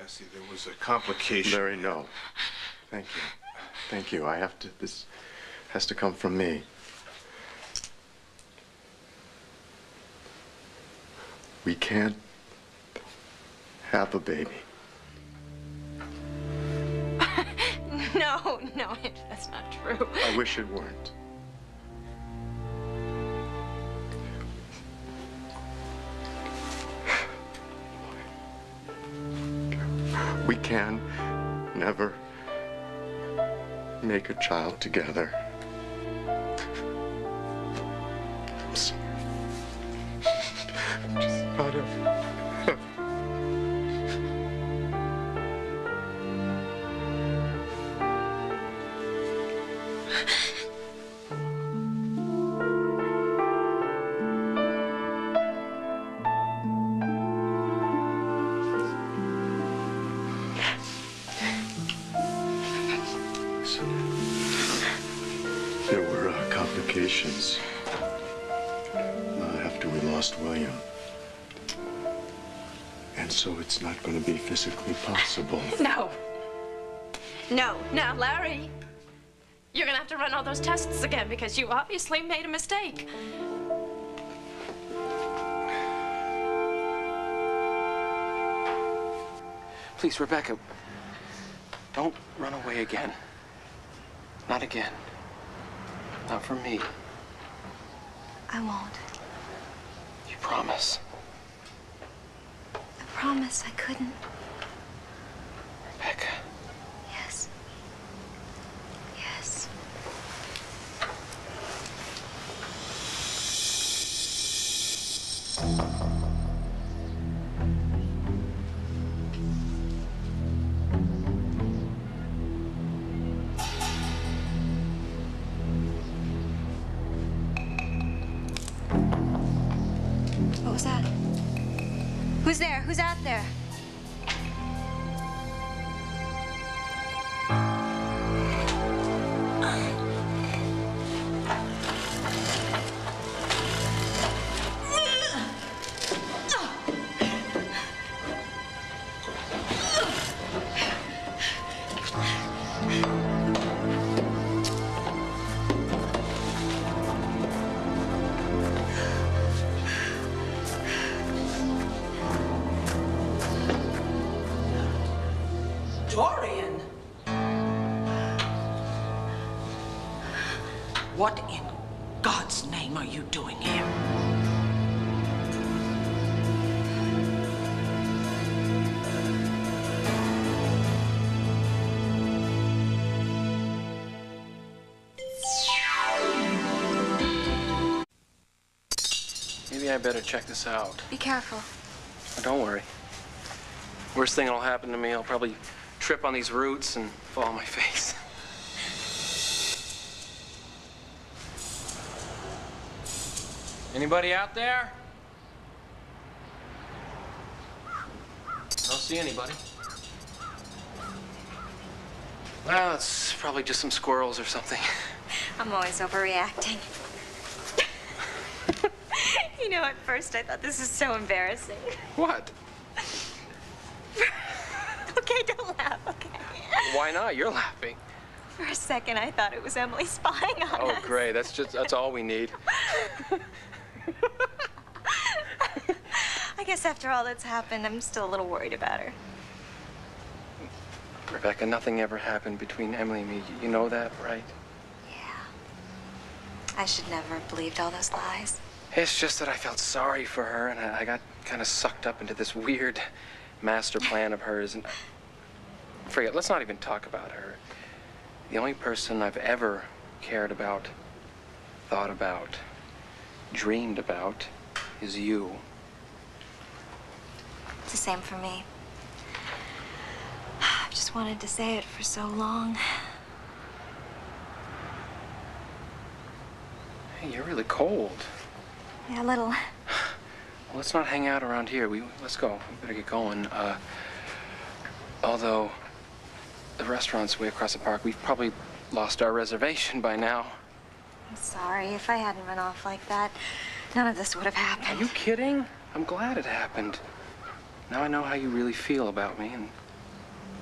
Cassie, there was a complication. Larry, no. Thank you. Thank you. This has to come from me. We can't have a baby. No, that's not true. I wish it weren't. We can never make a child together. I'm sorry. I'm just not a... There were complications after we lost William. And so it's not going to be physically possible. No. No, Larry. You're going to have to run all those tests again because you obviously made a mistake. Please, Rebecca, don't run away again. Not again. Not for me. I won't. You promise? I promise I couldn't. Rebecca. Yes. Yes. What was that? Who's there? Who's out there? Dorian! What in God's name are you doing here? Maybe I better check this out. Be careful. Oh, don't worry. Worst thing that'll happen to me, I'll probably trip on these roots and fall on my face. Anybody out there? Don't see anybody. Well, it's probably just some squirrels or something. I'm always overreacting. You know, at first I thought this is so embarrassing. What? Okay, don't laugh, okay? Why not? You're laughing. For a second, I thought it was Emily spying on us. Oh, great. That's all we need. I guess after all that's happened, I'm still a little worried about her. Rebecca, nothing ever happened between Emily and me. You know that, right? Yeah. I should never have believed all those lies. It's just that I felt sorry for her, and I got kind of sucked up into this weird master plan of hers. And forget, let's not even talk about her. The only person I've ever cared about, thought about, dreamed about is you. It's the same for me. I've just wanted to say it for so long. Hey, you're really cold. Yeah, a little. Well, let's not hang out around here. Let's go. We better get going. Although the restaurant's way across the park, we've probably lost our reservation by now. I'm sorry. If I hadn't run off like that, none of this would have happened. Are you kidding? I'm glad it happened. Now I know how you really feel about me, and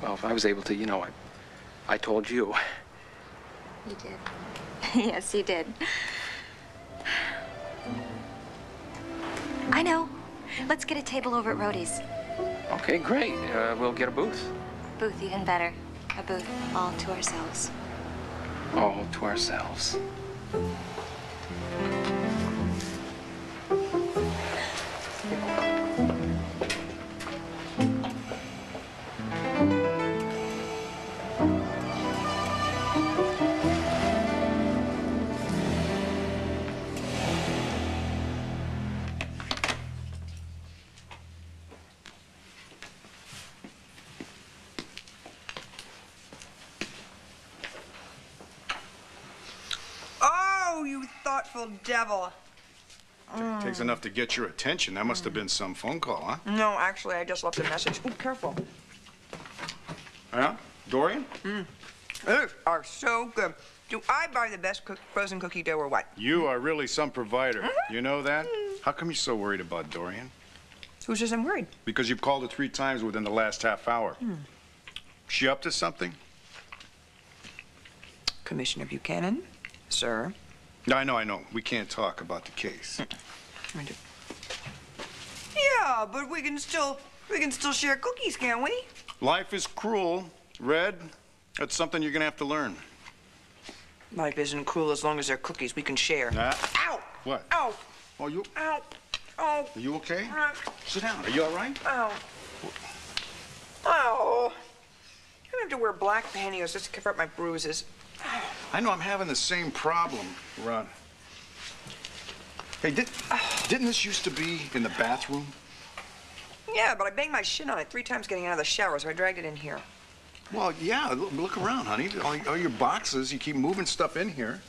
Well, if I was able to, you know, I told you. You did. Yes, you did. I know. Let's get a table over at Rhodey's. Okay, great. We'll get a booth. Booth, even better. A booth all to ourselves. All to ourselves. Oh, you thoughtful devil. Takes enough to get your attention. That must have been some phone call, huh? No, actually, I just left a message. Oh, careful. Yeah? Dorian? These are so good. Do I buy the best frozen cookie dough or what? You are really some provider. You know that? How come you're so worried about Dorian? Who says I'm worried? Because you've called her 3 times within the last half hour. She up to something? Commissioner Buchanan, sir. I know. We can't talk about the case. Yeah, but we can still share cookies, can't we? Life is cruel, Red. That's something you're gonna have to learn. Life isn't cruel as long as they're cookies we can share. Ow! What? Ow! Oh, you? Ow! Oh! Are you okay? Uh, Sit down. Are you all right? Ow! Ow! I have to wear black pantyhose just to cover up my bruises. I know I'm having the same problem, Ron. Hey, didn't this used to be in the bathroom? Yeah, but I banged my shin on it 3 times getting out of the shower, so I dragged it in here. Well, yeah. Look around, honey. All your boxes. You keep moving stuff in here.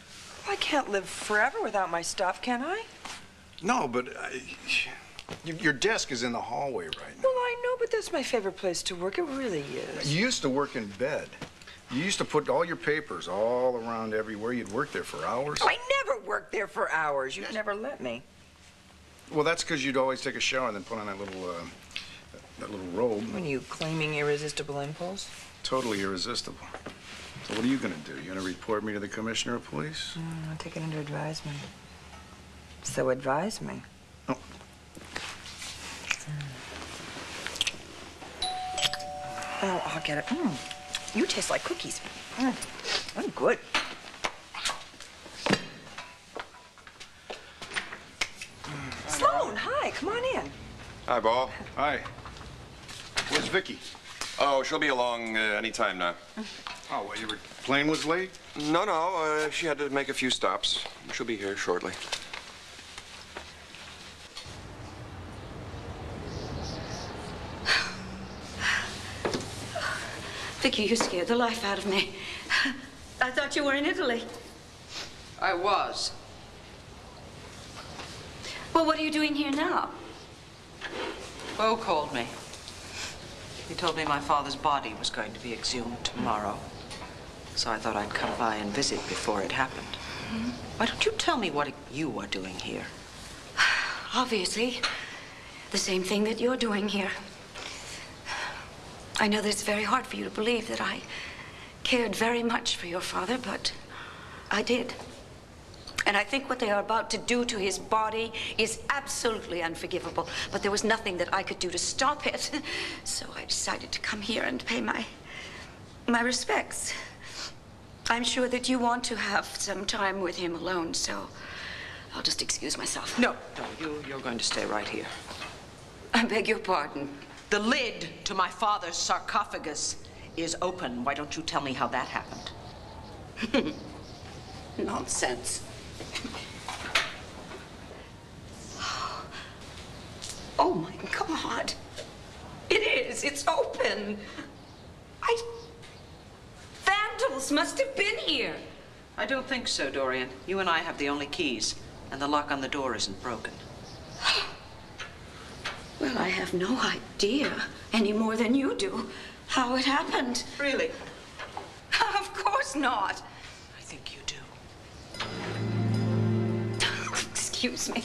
Well, I can't live forever without my stuff, can I? No, but your desk is in the hallway right now. Well, I know, but that's my favorite place to work. It really is. You used to work in bed. You used to put all your papers all around everywhere. You'd work there for hours. I never worked there for hours. You'd never let me. Well, that's because you'd always take a shower and then put on that little robe. When you claiming irresistible impulse? Totally irresistible. So what are you gonna do? You gonna report me to the commissioner of police? I'll take it under advisement. So advise me. Oh. Oh, I'll get it. You taste like cookies. I'm good. Sloan, hi, come on in. Hi, Bob. Hi. Where's Vicky? Oh, she'll be along any time now. Oh, well, your plane was late? No, she had to make a few stops. She'll be here shortly. Vicky, you scared the life out of me. I thought you were in Italy. I was. Well, what are you doing here now? Bo called me. He told me my father's body was going to be exhumed tomorrow. So I thought I'd come by and visit before it happened. Why don't you tell me what you are doing here? Obviously, the same thing that you're doing here. I know that it's very hard for you to believe that I cared very much for your father, but I did. And I think what they are about to do to his body is absolutely unforgivable. But there was nothing that I could do to stop it. So I decided to come here and pay my respects. I'm sure that you want to have some time with him alone, so I'll just excuse myself. No, you're going to stay right here. I beg your pardon. The lid to my father's sarcophagus is open. Why don't you tell me how that happened? Nonsense. Oh, my God. It is. It's open. Vandals must have been here. I don't think so, Dorian. You and I have the only keys, and the lock on the door isn't broken. Well, I have no idea, any more than you do, how it happened. Really? Of course not. I think you do. Excuse me.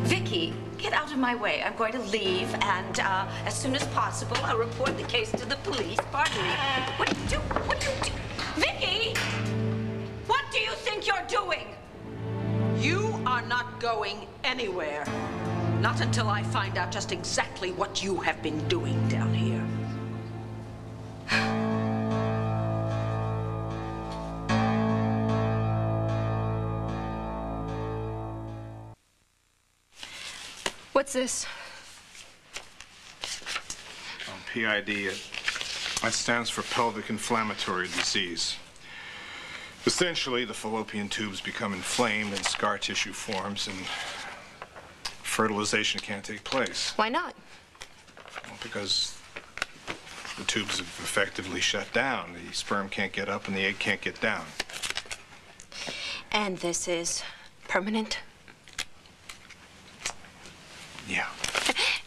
Vicky, get out of my way. I'm going to leave, and as soon as possible, I'll report the case to the police. Pardon me. What do you do? Vicky! What do you think you're doing? You are not going anywhere. Not until I find out just exactly what you have been doing down here. What's this? PID, that stands for pelvic inflammatory disease. Essentially, the fallopian tubes become inflamed and scar tissue forms, and fertilization can't take place. Why not? Well, because the tubes have effectively shut down. The sperm can't get up and the egg can't get down. And this is permanent? Yeah.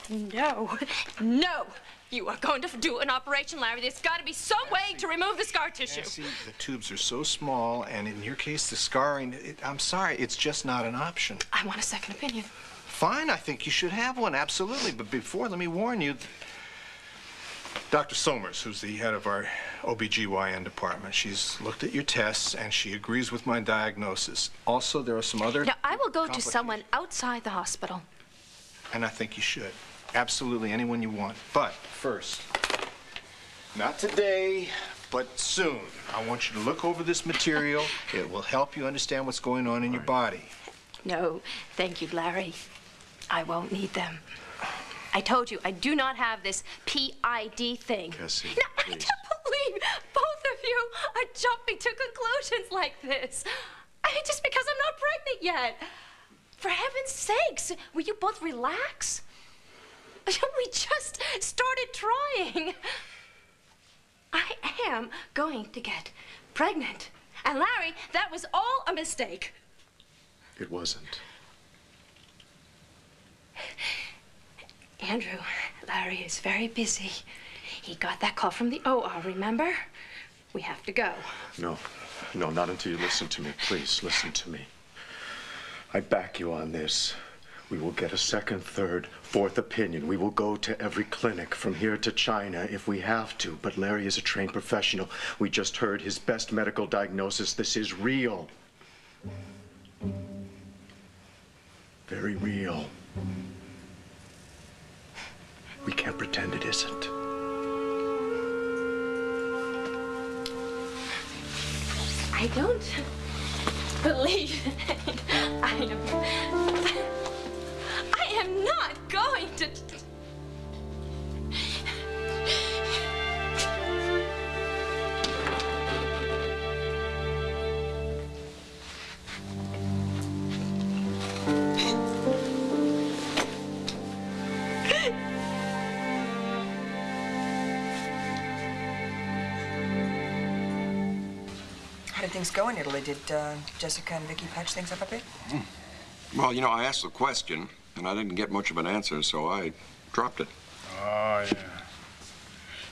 No. No! You are going to do an operation, Larry. There's got to be some way to remove the scar tissue. See, the tubes are so small, and in your case, the scarring, I'm sorry, it's just not an option. I want a second opinion. Fine, I think you should have one, absolutely. But before, let me warn you, Dr. Somers, who's the head of our OBGYN department, she's looked at your tests, and she agrees with my diagnosis. Also, there are some other Now, I will go to someone outside the hospital. And I think you should. Absolutely, anyone you want. But first, not today, but soon, I want you to look over this material. It will help you understand what's going on in your body. No, thank you, Larry. I won't need them. I told you, I do not have this PID thing. Cassie, no, I can't believe both of you are jumping to conclusions like this. I mean, just because I'm not pregnant yet. For heaven's sakes, will you both relax? We just started trying. I am going to get pregnant. And Larry, that was all a mistake. It wasn't. Andrew, Larry is very busy. He got that call from the OR, remember? We have to go. No, not until you listen to me. Please, listen to me. I back you on this. We will get a second, third, fourth opinion. We will go to every clinic from here to China if we have to. But Larry is a trained professional. We just heard his best medical diagnosis. This is real. Very real. We can't pretend it isn't. I don't believe it. I am not going to. How did things go in Italy? Did Jessica and Vicky patch things up a bit? Well, you know, I asked the question, and I didn't get much of an answer, so I dropped it. Oh, yeah.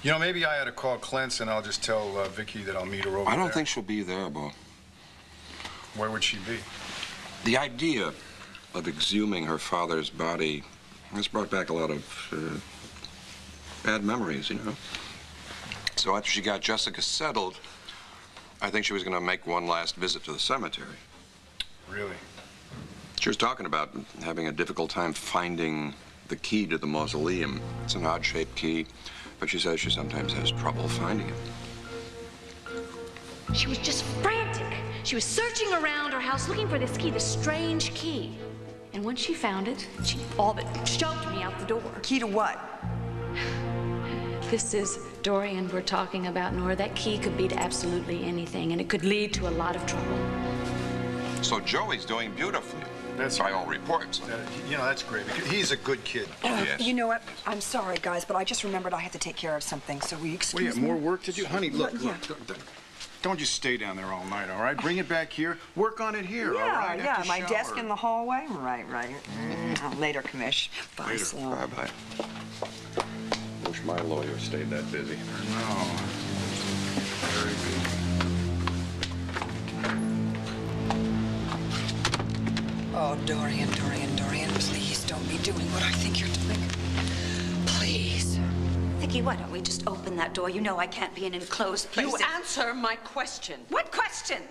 You know, maybe I ought to call Clint's and I'll just tell Vicky that I'll meet her over there. I don't think she'll be there, Bo. Where would she be? The idea of exhuming her father's body has brought back a lot of bad memories, you know. So after she got Jessica settled, I think she was going to make one last visit to the cemetery. Really? She was talking about having a difficult time finding the key to the mausoleum. It's an odd-shaped key, but she says she sometimes has trouble finding it. She was just frantic. She was searching around her house looking for this key, this strange key. And when she found it, she all but shoved me out the door. Key to what? This is Dorian we're talking about, Nora. That key could be to absolutely anything, and it could lead to a lot of trouble. So Joey's doing beautifully. That's by all reports. You know, that's great. Because he's a good kid. Yes. You know what? I'm sorry, guys, but I just remembered I have to take care of something, so will you excuse What do you me? have, more work to do? Honey, look, Yeah. don't just stay down there all night, all right? Bring it back here. Work on it here, all Yeah, right? yeah, After my shower. desk in the hallway. Right. Later, Commish. Bye, Later. Sloan. Bye-bye. Wish my lawyer stayed that busy. No. Very good. Oh, Dorian, please. don't be doing what I think you're doing. Please. Vicki, why don't we just open that door? You know I can't be in an enclosed place. You answer my question. What question?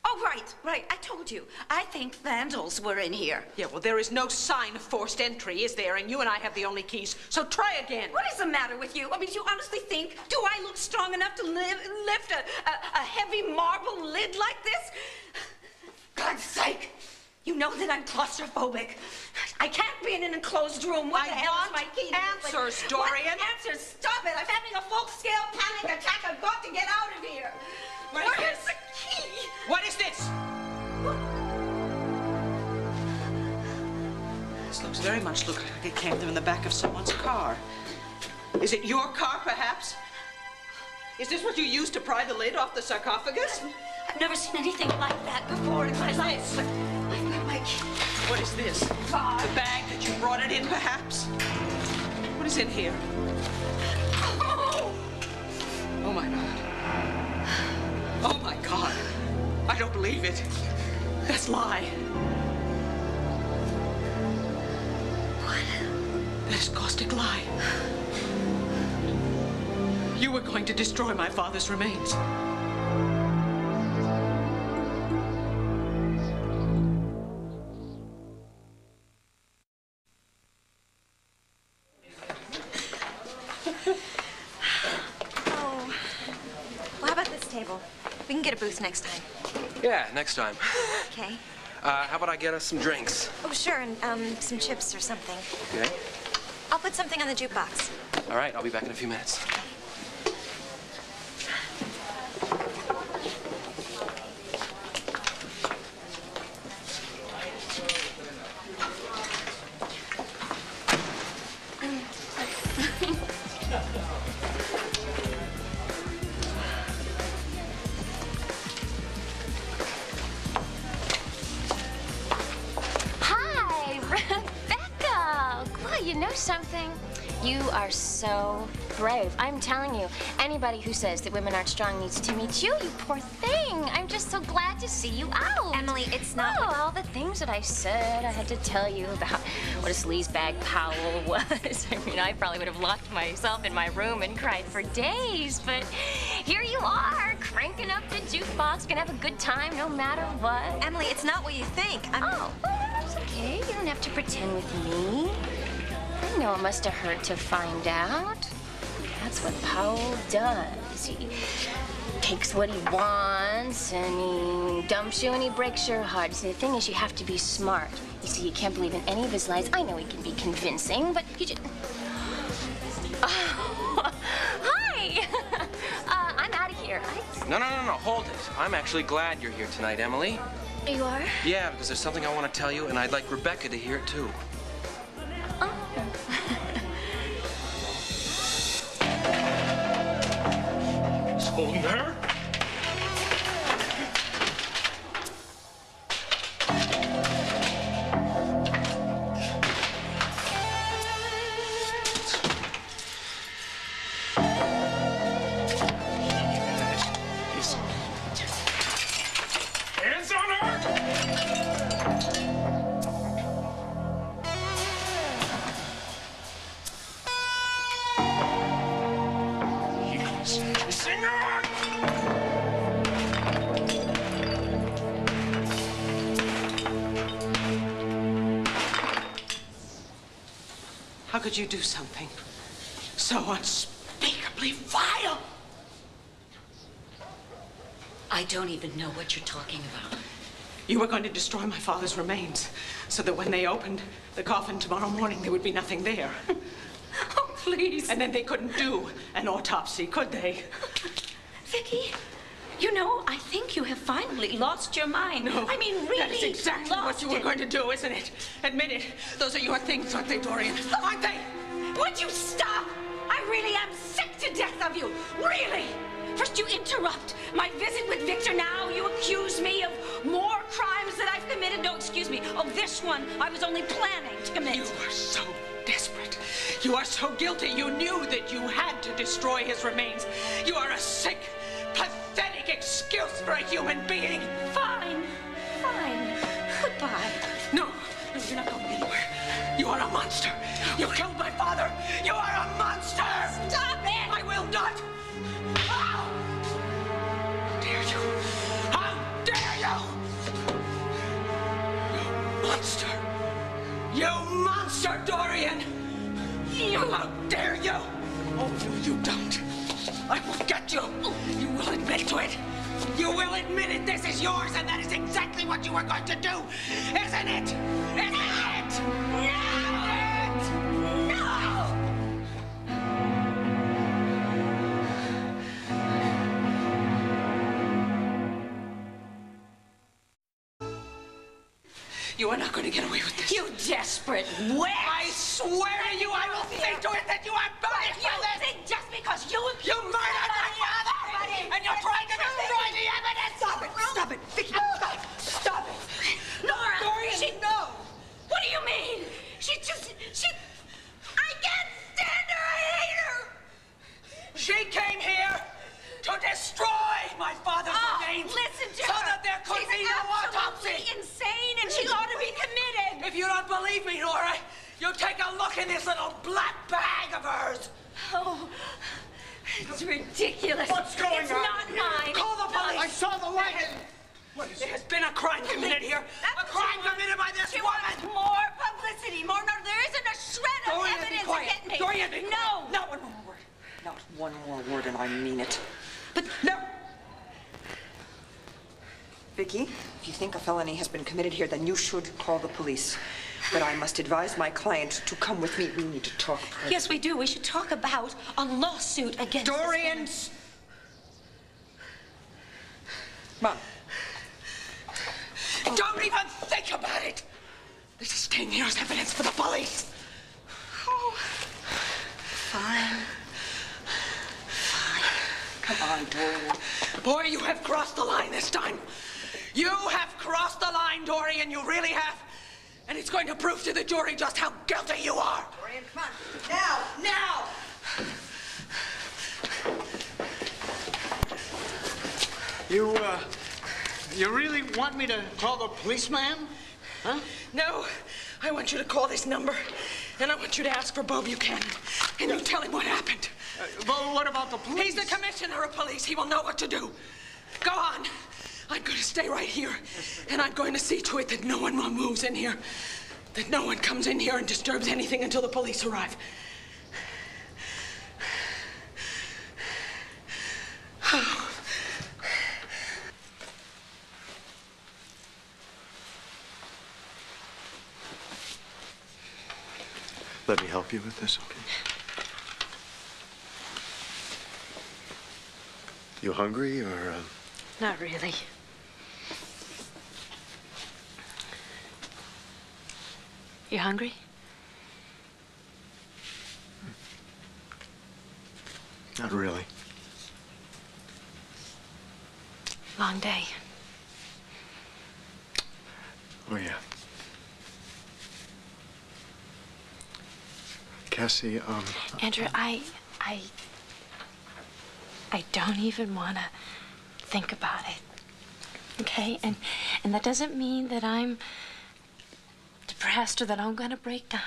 Oh, right. I told you. I think vandals were in here. Yeah, well, there is no sign of forced entry, is there? And you and I have the only keys, so try again. What is the matter with you? I mean, do you honestly think, do I look strong enough to lift a heavy marble lid like this? God's sake! You know that I'm claustrophobic. I can't be in an enclosed room. What the hell is my key? Answers, Dorian. What answers? Stop it! I'm having a full-scale panic attack. I've got to get out of here. Where's the key? What is this? This looks very much like it came from the back of someone's car. Is it your car, perhaps? Is this what you used to pry the lid off the sarcophagus? I've never seen anything like that before in my life. But I've got my key. What is this? God. The bag that you brought it in, perhaps? What is in here? Oh, my God. Oh, my God. I don't believe it. That's lie. What? That is caustic lie. You were going to destroy my father's remains. We can get a booth next time. Yeah, next time. Okay. How about I get us some drinks? Oh, sure, and some chips or something. Okay. I'll put something on the jukebox. All right, I'll be back in a few minutes. Something? You are so brave. I'm telling you, anybody who says that women aren't strong needs to meet you, you poor thing. I'm just so glad to see you out. Emily, it's not... Oh, all the things that I said, I had to tell you about what a sleazebag Powell was. I mean, I probably would have locked myself in my room and cried for days, but here you are, cranking up the jukebox, gonna have a good time no matter what. Emily, it's not what you think. Oh, well, that's okay. You don't have to pretend with me. I know it must have hurt to find out. That's what Powell does. He takes what he wants and he dumps you and he breaks your heart. See, the thing is, you have to be smart. You see, you can't believe in any of his lies. I know he can be convincing, but you just... Hi! I'm out of here. No, hold it. I'm actually glad you're here tonight, Emily. You are? Yeah, because there's something I want to tell you, and I'd like Rebecca to hear it, too. Holding her? Hands on her! How could you do something so unspeakably vile? I don't even know what you're talking about. You were going to destroy my father's remains so that when they opened the coffin tomorrow morning, there would be nothing there. Oh, please. And then they couldn't do an autopsy, could they? Vicki, you know, I think you have finally lost your mind. No. I mean, really That is exactly what you were going to do, isn't it? Admit it. Those are your things, aren't they, Dorian? Aren't they? Would you stop? I really am sick to death of you. Really. First you interrupt my visit with Victor. Now you accuse me of more crimes that I've committed. No, excuse me. Oh, this one I was only planning to commit. You are so desperate. You are so guilty. You knew that you had to destroy his remains. You are a sick, pathetic excuse for a human being. Fine. Goodbye. No, you're not going anywhere. You are a monster. You killed my father. You are a monster. Stop it! I will not. How dare you? How dare you? You monster. You monster, Dorian. How dare you? Oh, no, you don't. I will get you. You will admit to it. You will admit it. This is yours, and that is exactly what you were going to do, isn't it? Isn't it? No! You are not going to get away with this. You desperate witch! I swear to you, I will see to it that you are punished You for this. think just because you You murdered my father, and you're trying to destroy the evidence. Stop it! Stop it! Vicky, stop! Stop it! Nora! Dorian, no. What do you mean? She... I can't stand her! I hate her! She came here to destroy my father's remains. Listen to so her! that there could be no autopsy. She's insane and she ought to be committed! If you don't believe me, Nora, you take a look in this little black bag of hers. Oh, it's ridiculous. What's going it's on not here? mine. Call the police. I saw the light. There has been a crime committed here. A crime committed by this She woman. wants more publicity, more. No, there isn't a shred of Dorian, be evidence quiet. against me. Dorian, be quiet. No. Not one more word. Not one more word, and I mean it. But no. Vicky, if you think a felony has been committed here, then you should call the police. But I must advise my client to come with me. We need to talk privately. Yes, we do. We should talk about a lawsuit against Dorian. Mom. Don't even think about it. This is staying here as evidence for the police. Oh. Fine. Come on, Dorian. Boy, you have crossed the line this time. You have crossed the line, Dorian. You really have. And it's going to prove to the jury just how guilty you are. Dorian, come on. Now! You really want me to call the policeman? Huh? No, I want you to call this number, and I want you to ask for Bo Buchanan, and you tell him what happened. Well, what about the police? He's the commissioner of police. He will know what to do. Go on. I'm going to stay right here, and I'm going to see to it that no one more moves in here, that no one comes in here and disturbs anything until the police arrive. Let me help you with this, okay? You hungry, or, Not really. You hungry? Not really. Long day. Oh, yeah. Cassie, Andrew, I don't even want to think about it. Okay? And that doesn't mean that I'm depressed or that I'm going to break down.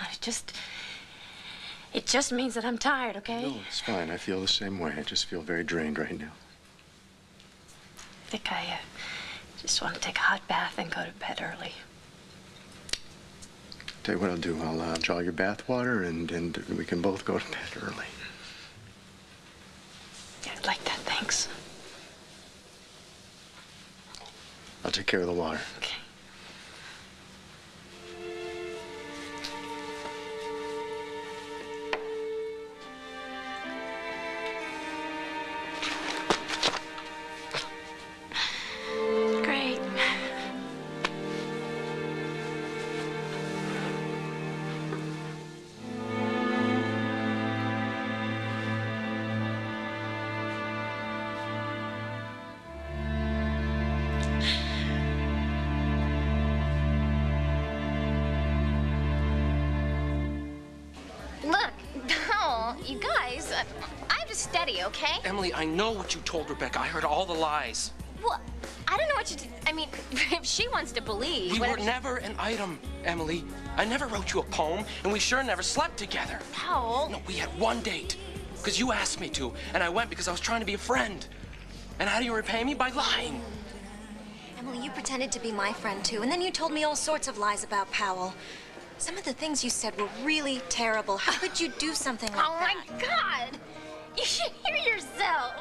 It just means that I'm tired, okay? no, it's fine. I feel the same way. I just feel very drained right now. I think I just want to take a hot bath and go to bed early. Tell you what I'll do. I'll draw your bath water, and we can both go to bed early. Yeah, I'd like that, thanks. I'll take care of the water. Okay. Great. Look, oh, you guys, I have to steady, okay? Emily, I know what you told Rebecca. I heard all the lies. Well, I don't know what to do. I mean, if she wants to believe... We were whatever never an item, Emily. I never wrote you a poem, and we sure never slept together. Powell. No, we had one date, because you asked me to, and I went because I was trying to be a friend. And how do you repay me? By lying. Emily, you pretended to be my friend, too, and then you told me all sorts of lies about Powell. Some of the things you said were really terrible. How could you do something like that? Oh, my God. You should hear yourself.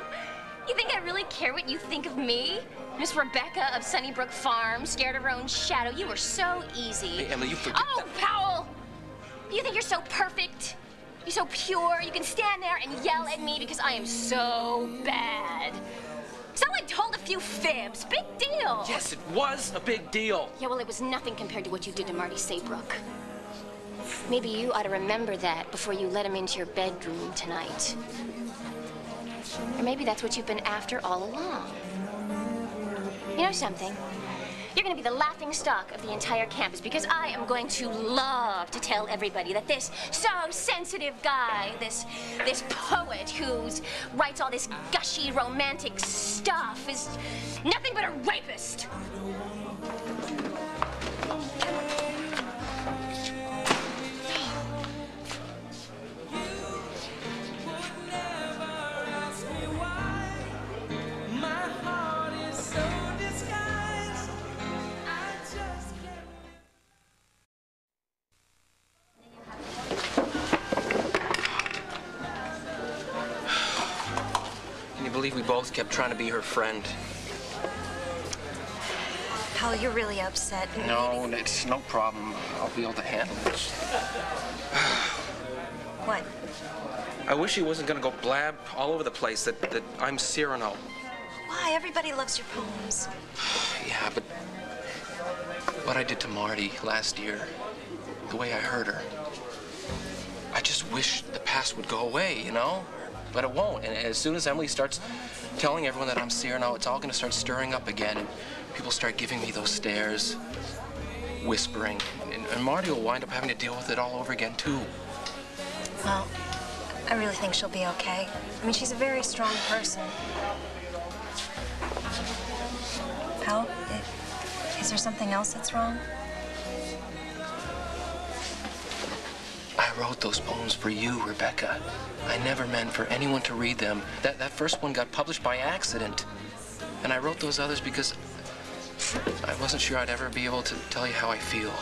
You think I really care what you think of me? Miss Rebecca of Sunnybrook Farm, scared of her own shadow. You were so easy. Hey, Emily, you forget Oh, Powell! You think you're so perfect? You're so pure. You can stand there and yell at me because I am so bad. So I told a few fibs. Big deal. Yes, it was a big deal. Yeah, well, it was nothing compared to what you did to Marty Saybrook. Maybe you ought to remember that before you let him into your bedroom tonight. Or maybe that's what you've been after all along. You know something? You're going to be the laughing stock of the entire campus because I am going to love to tell everybody that this so sensitive guy, this poet who writes all this gushy romantic stuff is nothing but a rapist. Can you believe we both kept trying to be her friend? Powell, you're really upset. No, it's no problem. I'll be able to handle it. What? I wish he wasn't going to go blab all over the place that I'm Cyrano. Why? Everybody loves your poems. Yeah, but what I did to Marty last year, the way I hurt her, I just wish the past would go away, you know? But it won't. And as soon as Emily starts telling everyone that I'm Cyrano, it's all going to start stirring up again. And people start giving me those stares, whispering. And Marty will wind up having to deal with it all over again, too. Well, I really think she'll be okay. I mean, she's a very strong person. Powell, is there something else that's wrong? I wrote those poems for you, Rebecca. I never meant for anyone to read them. That first one got published by accident. And I wrote those others because I wasn't sure I'd ever be able to tell you how I feel.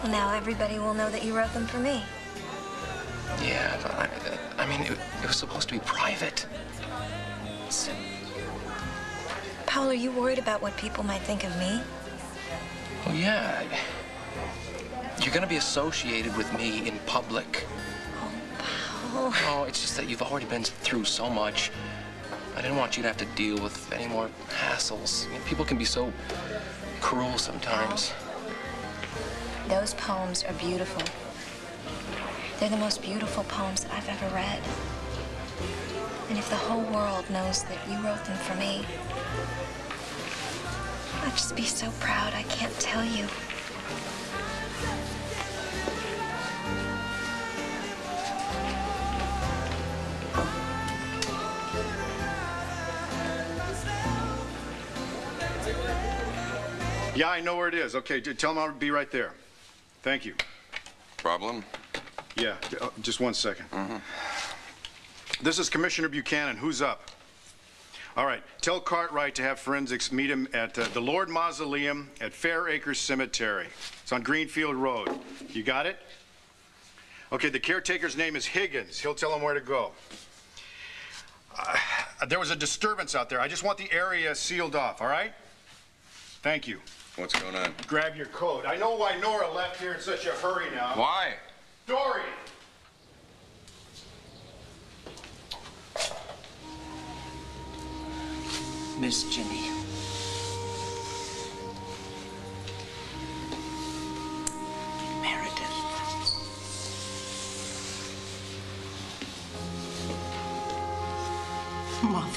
Well, now everybody will know that you wrote them for me. Yeah, but I mean, it was supposed to be private. So, Powell, are you worried about what people might think of me? Well, yeah. You're gonna be associated with me in public. Oh, Oh, it's just that you've already been through so much. I didn't want you to have to deal with any more hassles. You know, people can be so cruel sometimes. those poems are beautiful. They're the most beautiful poems that I've ever read. And if the whole world knows that you wrote them for me, I'd just be so proud I can't tell you. Yeah, I know where it is. Okay, tell him I'll be right there. Thank you. Problem? Yeah, just 1 second. This is Commissioner Buchanan. Who's up? All right, tell Cartwright to have forensics meet him at the Lord Mausoleum at Fair Acres Cemetery. It's on Greenfield Road. You got it? Okay, the caretaker's name is Higgins. He'll tell him where to go. There was a disturbance out there. I just want the area sealed off, all right? Thank you. What's going on? Grab your coat. I know why Nora left here in such a hurry now. Why? Dory! Miss Ginny. Meredith. Mother.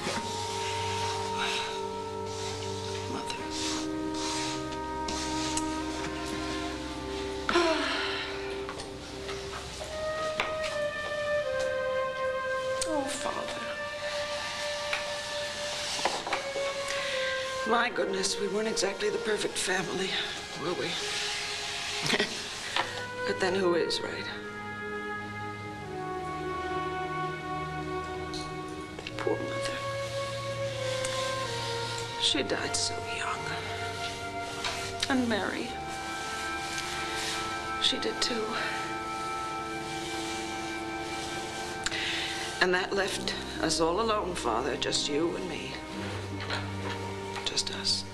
My goodness, we weren't exactly the perfect family, were we? But then who is, right? Poor mother. She died so young. And Mary. She did too. And that left us all alone, Father, just you and me. Just us.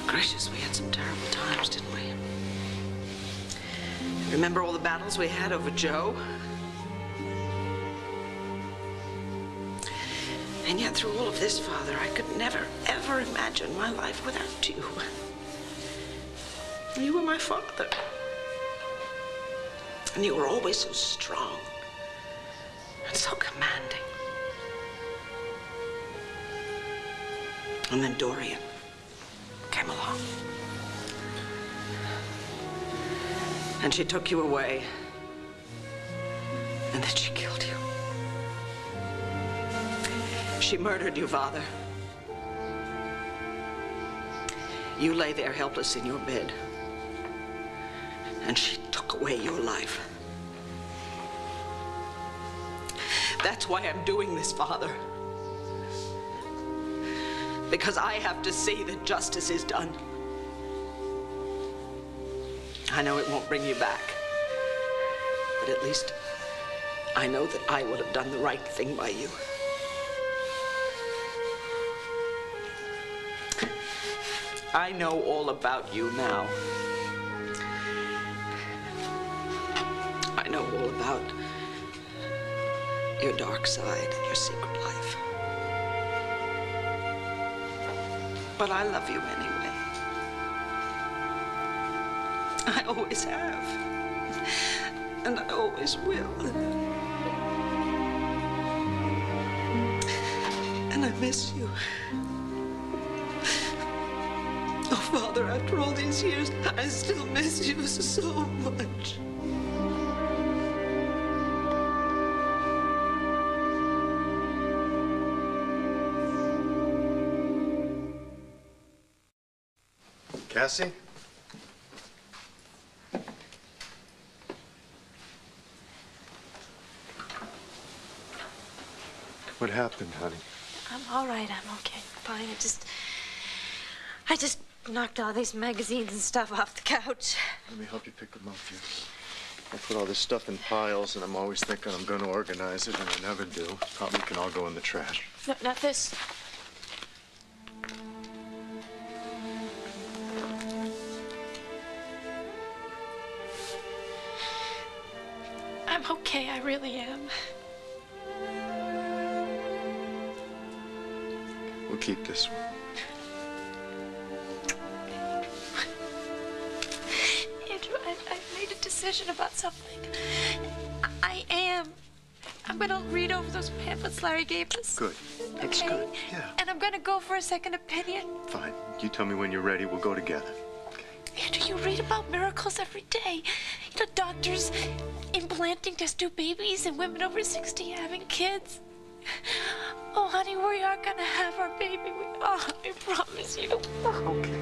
Gracious, we had some terrible times, didn't we? Remember all the battles we had over Joe? And yet through all of this, Father, I could never, ever imagine my life without you. You were my father. And you were always so strong and so commanding. And then Dorian came along. And she took you away. And then she killed you. She murdered you, Father. You lay there helpless in your bed. And she took away your life. That's why I'm doing this, Father. Because I have to see that justice is done. I know it won't bring you back. But at least I know that I would have done the right thing by you. I know all about you now. I know all about your dark side and your secret life. But I love you anyway. I always have. And I always will. And I miss you. Oh, Father, after all these years, I still miss you so much. Cassie? What happened, honey? I'm all right. I'm okay. Fine. I just knocked all these magazines and stuff off the couch. Let me help you pick them up here. I put all this stuff in piles, and I'm always thinking I'm going to organize it, and I never do. Probably can all go in the trash. No, not this. I'm okay. I really am. We'll keep this one. Andrew, I've made a decision about something. I'm gonna read over those pamphlets Larry gave us. Good. That's good. Yeah. And I'm gonna go for a second opinion. Fine. You tell me when you're ready. We'll go together. Andrew, you read about miracles every day. You know, doctors implanting test tube babies and women over 60 having kids. Oh, honey, we are gonna have our baby. We are, I promise you. Okay.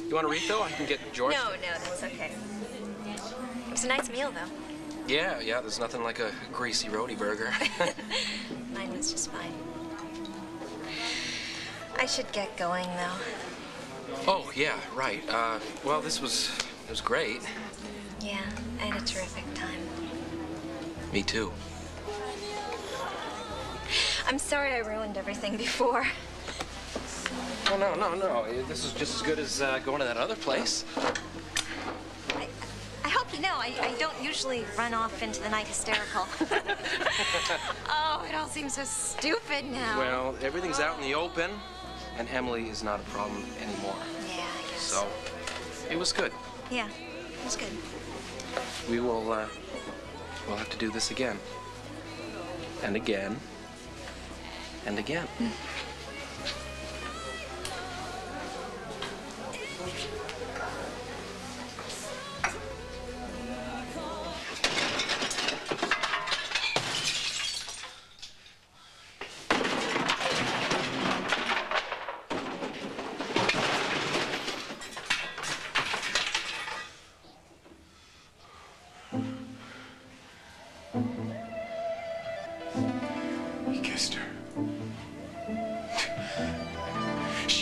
You want a refill? I can get George. No, that's okay. It was a nice meal, though. Yeah, there's nothing like a greasy roadie burger. Mine was just fine. I should get going, though. Oh, yeah, right. Well, it was great. Yeah, I had a terrific time. Me too. I'm sorry I ruined everything before. Oh, no. This is just as good as going to that other place. I hope you know, I don't usually run off into the night hysterical. Oh, it all seems so stupid now. Well, everything's out in the open, and Emily is not a problem anymore. Yeah, I guess. So, it was good. Yeah, it was good. We will, we'll have to do this again. And again. And again.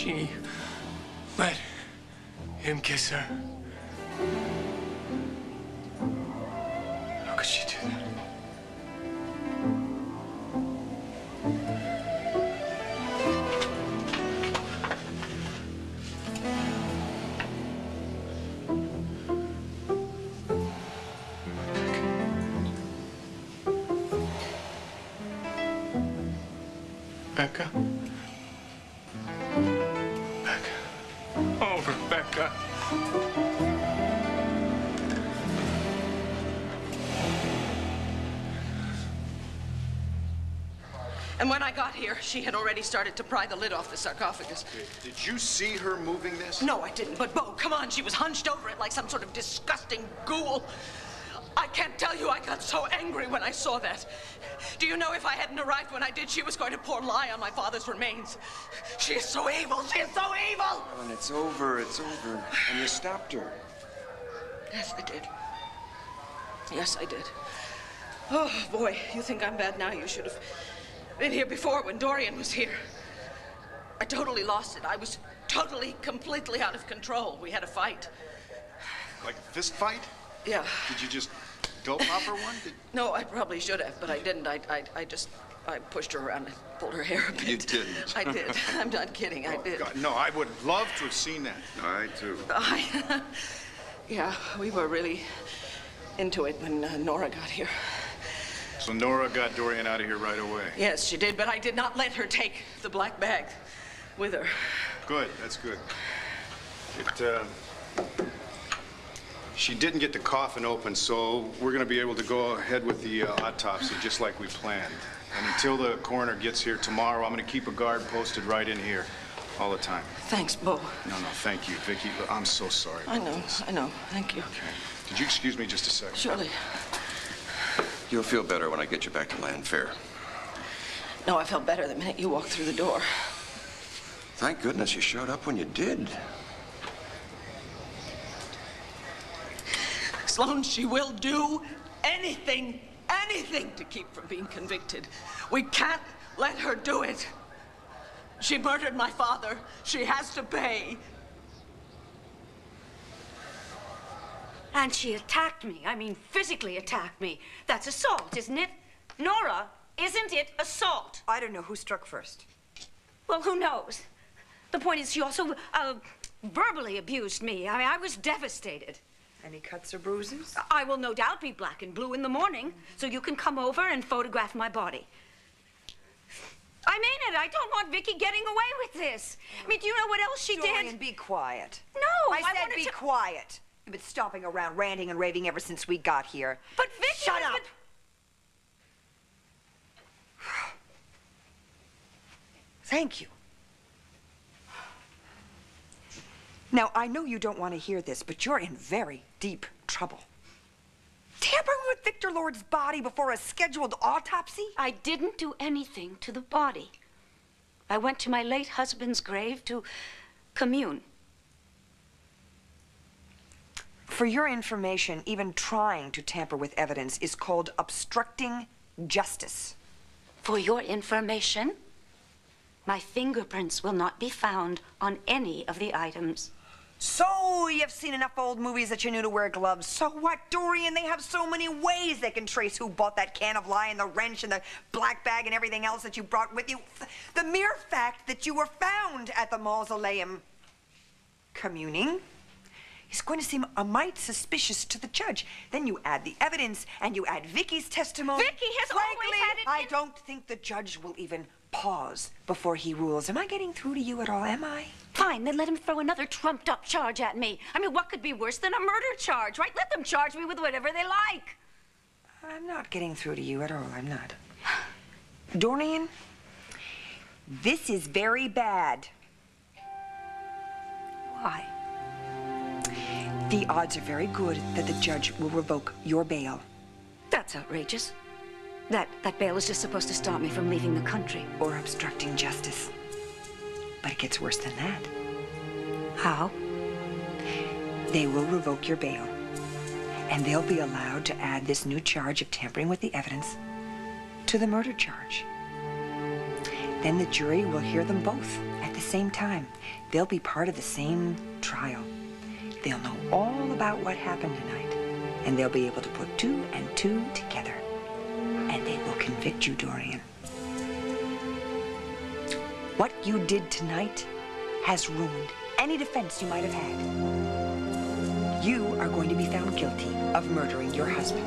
she let him kiss her? How could she do that? Becca? Becca. Oh, Rebecca. And when I got here, she had already started to pry the lid off the sarcophagus. Did you see her moving this? No, I didn't. But, Bo, come on. She was hunched over it like some sort of disgusting ghoul. I can't tell you, I got so angry when I saw that. Do you know if I hadn't arrived when I did, she was going to pour lye on my father's remains. She is so evil. She is so evil. And it's over. It's over. And you stopped her. Yes, I did. Yes, I did. Oh, boy, you think I'm bad now. You should have been here before when Dorian was here. I totally lost it. I was totally, completely out of control. We had a fight. Like a fist fight? Yeah. Did you just dope pop her one? No, I probably should have, but I didn't. I pushed her around and pulled her hair a bit. You didn't. I did. I'm not kidding. I did. God, no, I would love to have seen that. I, too. Yeah, we were really into it when Nora got here. So Nora got Dorian out of here right away? Yes, she did, but I did not let her take the black bag with her. Good, that's good. She didn't get the coffin open, so we're going to be able to go ahead with the autopsy just like we planned. And until the coroner gets here tomorrow, I'm going to keep a guard posted right in here all the time. Thanks, Bo. No, thank you, Vicky. I'm so sorry. I know. Thank you. Okay. Did you excuse me just a second? Surely. You'll feel better when I get you back to Land Fair. No, I felt better the minute you walked through the door. Thank goodness you showed up when you did. Sloan, she will do anything to keep from being convicted. We can't let her do it. She murdered my father. She has to pay. And she attacked me. I mean, physically attacked me. That's assault, isn't it? Nora, isn't it assault? I don't know who struck first. Well, who knows? The point is, she also verbally abused me. I mean, I was devastated. Any cuts or bruises? I will no doubt be black and blue in the morning, so you can come over and photograph my body. I mean it. I don't want Vicky getting away with this. I mean, do you know what else she Dorian, did? Be quiet. No, I said be quiet. You've been stomping around, ranting and raving ever since we got here. But Vicky, shut up. Thank you. Now, I know you don't want to hear this, but you're in very deep trouble. Tampering with Victor Lord's body before a scheduled autopsy? I didn't do anything to the body. I went to my late husband's grave to commune. For your information, even trying to tamper with evidence is called obstructing justice. For your information, my fingerprints will not be found on any of the items. So, you've seen enough old movies that you knew to wear gloves. So what, Dorian? They have so many ways they can trace who bought that can of lye and the wrench and the black bag and everything else that you brought with you. The mere fact that you were found at the mausoleum communing is going to seem a mite suspicious to the judge. Then you add the evidence and you add Vicky's testimony. Vicky has always had it. I don't think the judge will even pause before he rules. Am I getting through to you at all, am I? Fine, then let him throw another trumped-up charge at me. I mean, what could be worse than a murder charge, right? Let them charge me with whatever they like. I'm not getting through to you at all. I'm not. Dorian, this is very bad. Why? The odds are very good that the judge will revoke your bail. That's outrageous. That bail is just supposed to stop me from leaving the country. Or obstructing justice. But it gets worse than that. How? They will revoke your bail. And they'll be allowed to add this new charge of tampering with the evidence to the murder charge. Then the jury will hear them both at the same time. They'll be part of the same trial. They'll know all about what happened tonight, and they'll be able to put 2 and 2 together. And they will convict you, Dorian. What you did tonight has ruined any defense you might have had. You are going to be found guilty of murdering your husband.